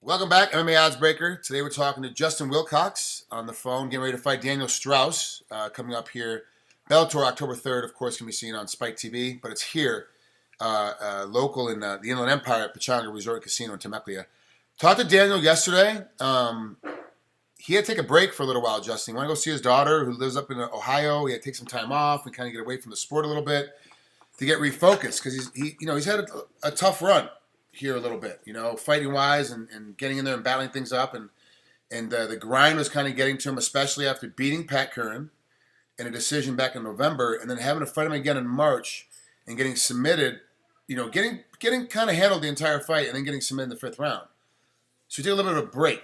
Welcome back, MMAOddsBreaker. Today we're talking to Justin Wilcox on the phone, getting ready to fight Daniel Straus, coming up here. Bellator, October 3rd, of course, can be seen on Spike TV, but it's here, local in the Inland Empire at Pechanga Resort Casino in Temecula. Talked to Daniel yesterday. He had to take a break for a little while, Justin. He wanted to go see his daughter who lives up in Ohio. He had to take some time off and kind of get away from the sport a little bit to get refocused because he's had a tough run here a little bit, fighting wise and getting in there and battling things up, and the grind was kind of getting to him, especially after beating Pat Curran in a decision back in November, and then having to fight him again in March and getting submitted, getting kind of handled the entire fight and then getting submitted in the fifth round. So he took a little bit of a break.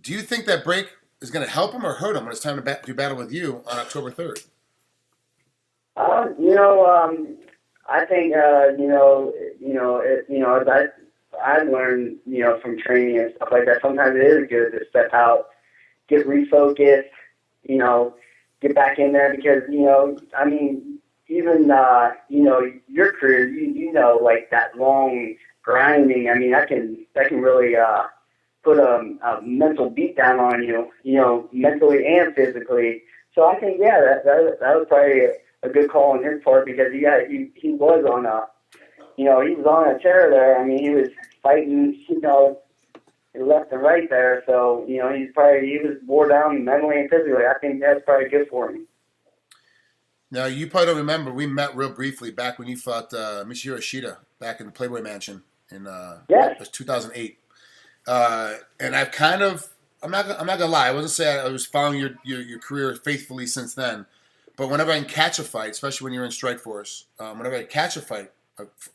Do you think that break is going to help him or hurt him when it's time to do battle with you on October 3rd? I think, as I've learned, from training and stuff like that, sometimes it is good to step out, get refocused, get back in there because, even, your career, like that long grinding, that can really, put a mental beat down on you, mentally and physically. So I think, that was probably a good call on his part because he was on a tear there. He was fighting, left and right there. So, he was wore down mentally and physically. I think that's probably good for him. Now, you probably don't remember, we met real briefly back when you fought Michiro Ishida back in the Playboy Mansion in it was 2008. And I've kind of, I'm not gonna lie, I wasn't saying I was following your career faithfully since then. But whenever I can catch a fight, especially when you're in Strikeforce, whenever I catch a fight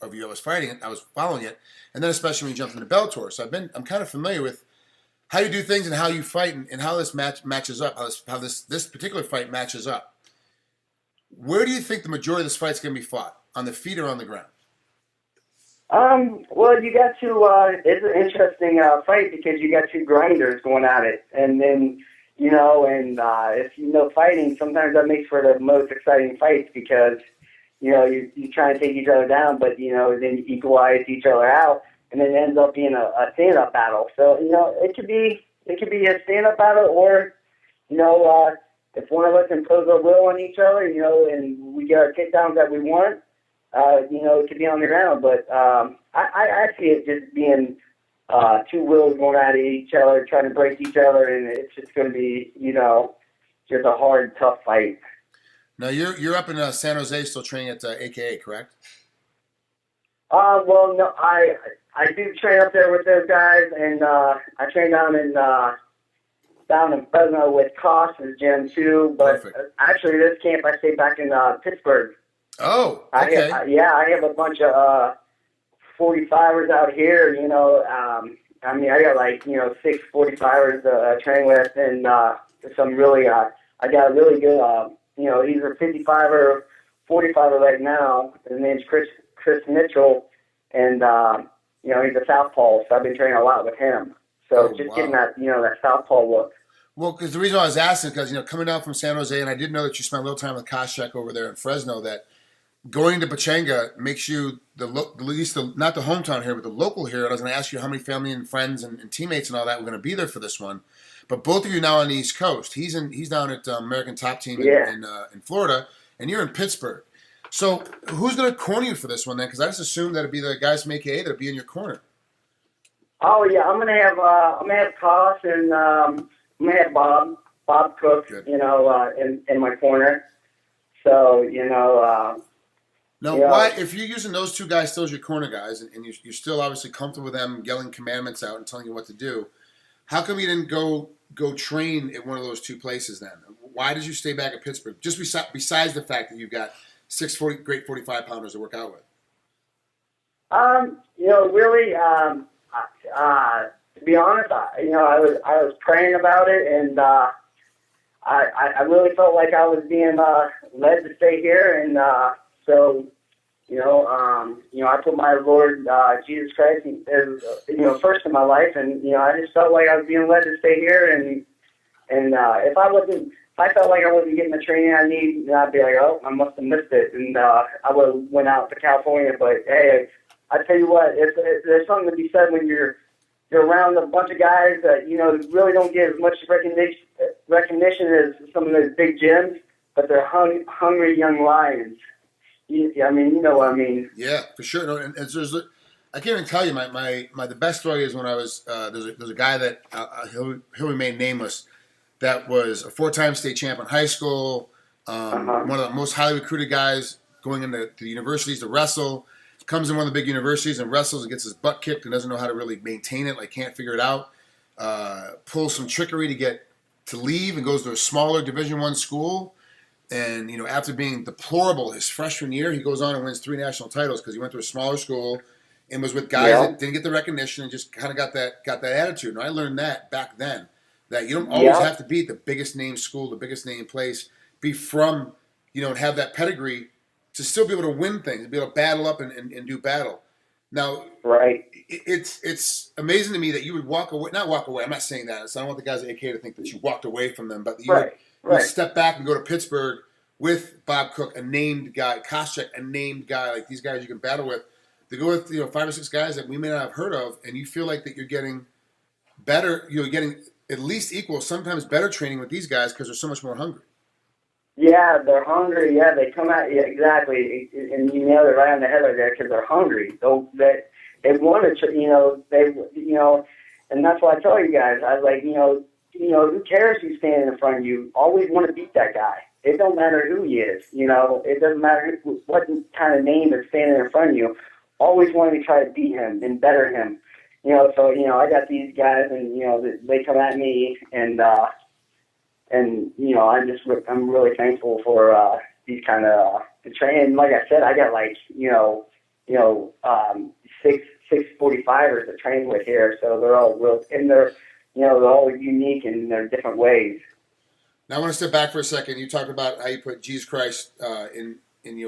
of you, I was following it, and then especially when you jumped into Bellator. So I'm kind of familiar with how you do things and how you fight and how this matches up, how this particular fight matches up. Where do you think the majority of this fight's going to be fought? On the feet or on the ground? Well, you got it's an interesting fight because you got two grinders going at it, and then. If fighting, sometimes that makes for the most exciting fights because, you try and take each other down, but, then you equalize each other out, and then it ends up being a stand-up battle. So, it could be a stand-up battle or, if one of us imposes a will on each other, and we get our takedowns that we want, it could be on the ground. But I see it just being two wills going at each other, trying to break each other, and it's just going to be, just a hard, tough fight. Now, you're up in San Jose still training at AKA, correct? Well, no, I do train up there with those guys, and I train down in Fresno with Cost's gym, too. But actually, this camp, I stay back in Pittsburgh. Oh, okay. I have a bunch of 45ers out here, I got 6 45ers to train with, and some really, I got a really good, he's a 55er, 45er right now. His name's Chris Mitchell, and, he's a southpaw, so I've been training a lot with him. So getting that, that southpaw look. Well, because the reason I was asking, because, coming down from San Jose, and I did know that you spent a little time with Koscheck over there in Fresno, that going to Pechanga makes you not the hometown here, but the local here. I was going to ask you how many family and friends and teammates and all that were going to be there for this one. But both of you now on the East Coast. He's down at American Top Team in Florida, and you're in Pittsburgh. So who's going to corner you for this one then? Because I just assumed that it'd be the guys from AKA that'd be in your corner. Oh yeah, I'm gonna have Koss and I'm gonna have Bob Cook, in my corner. So Now, why, if you're using those two guys still as your corner guys, and you're still obviously comfortable with them yelling commandments out and telling you what to do, how come you didn't go train at one of those two places then? Why did you stay back at Pittsburgh? Just besides the fact that you've got 6 great 45-pounders to work out with. Really, to be honest, I was praying about it, and I really felt like I was being led to stay here, and so, I put my Lord Jesus Christ as first in my life, and I just felt like I was being led to stay here, and if I felt like I wasn't getting the training I need, then I'd be like, oh, I must have missed it, and I would have went out to California. But hey, I tell you what, there's something to be said when you're you're around a bunch of guys that, you know, really don't get as much recognition as some of those big gyms, but they're hungry young lions. I mean, you know what I mean. Yeah, for sure. No, and there's, I can't even tell you, the best story is when I was, there's a guy that, he'll remain nameless, that was a 4-time state champ in high school, one of the most highly recruited guys going into the universities to wrestle, comes in one of the big universities and wrestles and gets his butt kicked and doesn't know how to really maintain it, like can't figure it out, pulls some trickery to leave and goes to a smaller Division I school. And, you know, after being deplorable his freshman year, he goes on and wins 3 national titles because he went to a smaller school and was with guys that didn't get the recognition and just kind of got that attitude. And I learned that back then, that you don't always have to be at the biggest name school, the biggest name place, be from, you know, and have that pedigree to still be able to win things, to be able to battle up and do battle. Now, it's amazing to me that you would not walk away, I'm not saying that, so I don't want the guys at AK to think that you walked away from them, but that you would step back and go to Pittsburgh with Bob Cook, a named guy, Koscheck, a named guy, like these guys you can battle with, to go with, you know, 5 or 6 guys that we may not have heard of, and you feel like that you're getting better, you're getting at least equal, sometimes better training with these guys because they're so much more hungry. Yeah, they're hungry. Yeah, they come out. Yeah, exactly, and you nailed it right on the head right there because they're hungry. They want to, and that's why I tell you guys. I like, who cares who's standing in front of you? Always want to beat that guy. It don't matter who he is. You know, it doesn't matter what kind of name is standing in front of you. Always wanting to try to beat him and better him. You know, so I got these guys, and they come at me, and I'm really thankful for these kind of training. Like I said, I got like 645ers to train with here, so they're all real, and they're all unique in their different ways. Now I want to step back for a second. You talked about how you put Jesus Christ in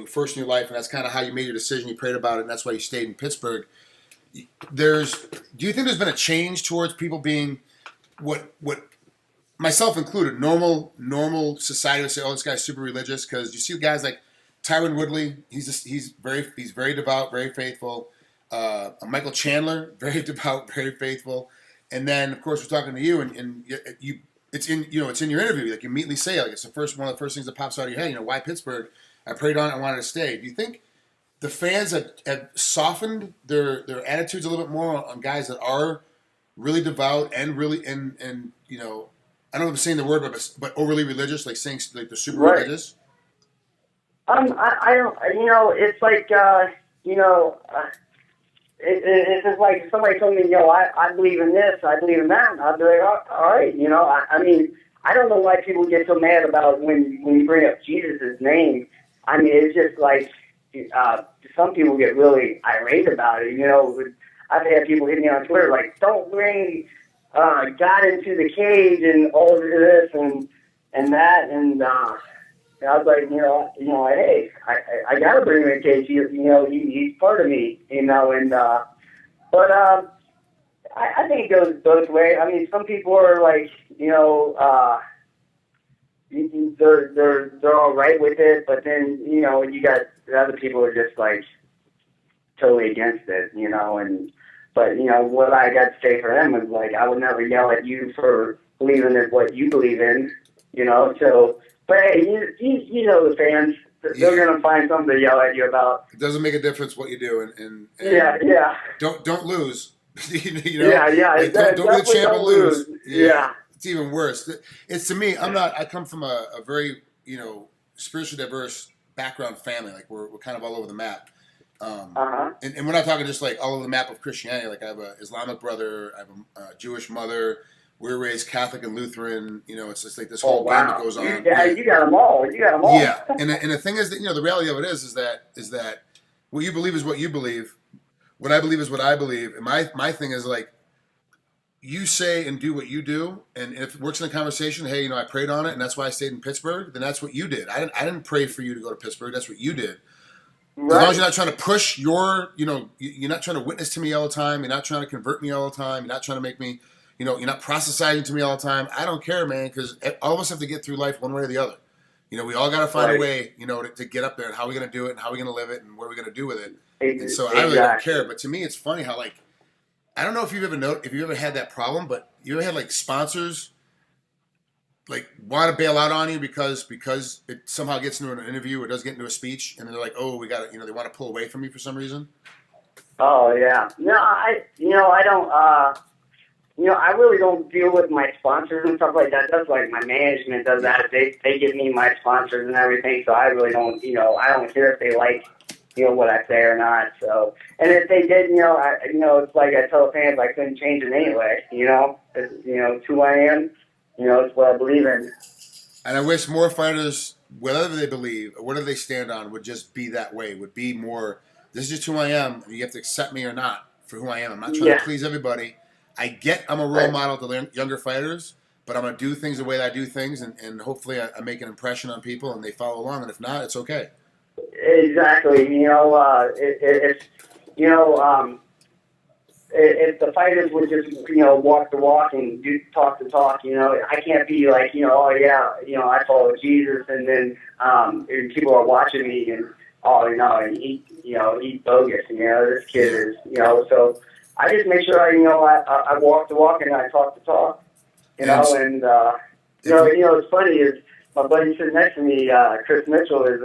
first in your life, and that's kind of how you made your decision. You prayed about it, and that's why you stayed in Pittsburgh. Do you think there's been a change towards people being what myself included, normal society would say, oh, this guy's super religious? Because you see guys like Tyron Woodley, he's very devout, very faithful. Michael Chandler, very devout, very faithful. And then, of course, we're talking to you, and it's in your interview. Like you immediately say, like it's one of the first things that pops out of your head. Why Pittsburgh? I prayed on it. I wanted to stay. Do you think the fans have softened their attitudes a little bit more on guys that are really devout and really and I don't know if I'm saying the word, but overly religious, like saying like they're super religious? I don't. It's like it's just like if somebody told me, I believe in this, I believe in that, I'd be like, all right, I mean, I don't know why people get so mad about when you bring up Jesus' name. I mean, it's just like some people get really irate about it. I've had people hit me on Twitter like, don't bring God into the cage and all of this and that, and I was like, hey, I gotta bring him in the cage. He's part of me, but I think it goes both ways. I mean, some people are like, they're all right with it, but then you got the other people who are just like totally against it, But what I got to say for them is like, I would never yell at you for believing in what you believe in, So, but hey, you know the fans, they're gonna find something to yell at you about. It doesn't make a difference what you do, and yeah. Don't lose. Yeah. Like, don't be the champ and lose. Yeah. It's even worse. It's to me. I come from a very spiritually diverse background family. Like we're kind of all over the map. And we're not talking just like all over the map of Christianity. Like I have an Islamic brother, I have a Jewish mother. We're raised Catholic and Lutheran. It's just like this whole game that goes on. Yeah, you got them all. Yeah, and the thing is that the reality of it is that what you believe is what you believe. What I believe is what I believe. And my thing is like, you say and do what you do, and if it works in a conversation, hey, I prayed on it, and that's why I stayed in Pittsburgh. Then that's what you did. I didn't pray for you to go to Pittsburgh. That's what you did. Right. As long as you're not trying to push you're not trying to witness to me all the time. You're not trying to convert me all the time. You're not trying to make me, you're not proselytizing to me all the time. I don't care, man, because all of us have to get through life one way or the other. We all got to find a way, to get up there, and how we're going to do it, and how we're going to live it, and what we're going to do with it. And so I really don't care. But to me, it's funny how, like, I don't know if you've ever had that problem, but you ever had like sponsors like want to bail out on you because it somehow gets into an interview or does get into a speech, and they're like, oh, we got to, they want to pull away from you for some reason. Oh yeah. No, I don't. I really don't deal with my sponsors and stuff like that. That's like my management does that. They give me my sponsors and everything, so I really don't. I don't care if they like, what I say or not. So, and if they did, it's like I tell fans I couldn't change it anyway. It's who I am. It's what I believe in. And I wish more fighters, whatever they believe or whatever they stand on, would just be that way. Would be more. This is just who I am. You have to accept me or not for who I am. I'm not trying to please everybody. I get I'm a role model to younger fighters, but I'm going to do things the way that I do things, and hopefully I make an impression on people and they follow along. And if not, it's okay. Exactly. If the fighters would just, walk the walk and talk the talk, I can't be like, oh yeah, I follow Jesus, and then and people are watching me and, oh, he's bogus, this kid is, so I just make sure I walk the walk and I talk the talk, and it's funny is my buddy sitting next to me, Chris Mitchell, is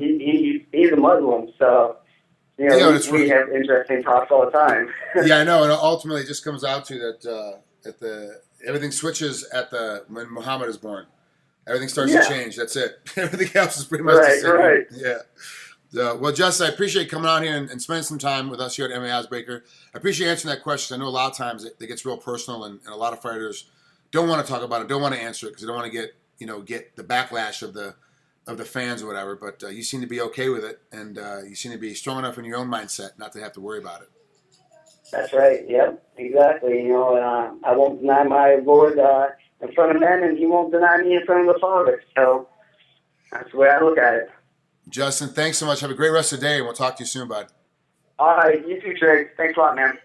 he's a Muslim, so we have interesting talks all the time. Yeah, I know, and ultimately it just comes out to that everything switches when Muhammad is born. Everything starts to change. That's it. Everything else is pretty much the same. Right. Yeah. Well, Justin, I appreciate coming out here and spending some time with us here at MMAOddsBreaker. I appreciate answering that question. I know a lot of times it gets real personal, and a lot of fighters don't want to talk about it, don't want to answer it because they don't want to get the backlash of the fans or whatever. But you seem to be okay with it, and you seem to be strong enough in your own mindset not to have to worry about it. That's right. Yep. Exactly. I won't deny my Lord in front of men, and He won't deny me in front of the Father. So that's the way I look at it. Justin, thanks so much. Have a great rest of the day, and we'll talk to you soon, bud. All right. You too, Trigg. Thanks a lot, man.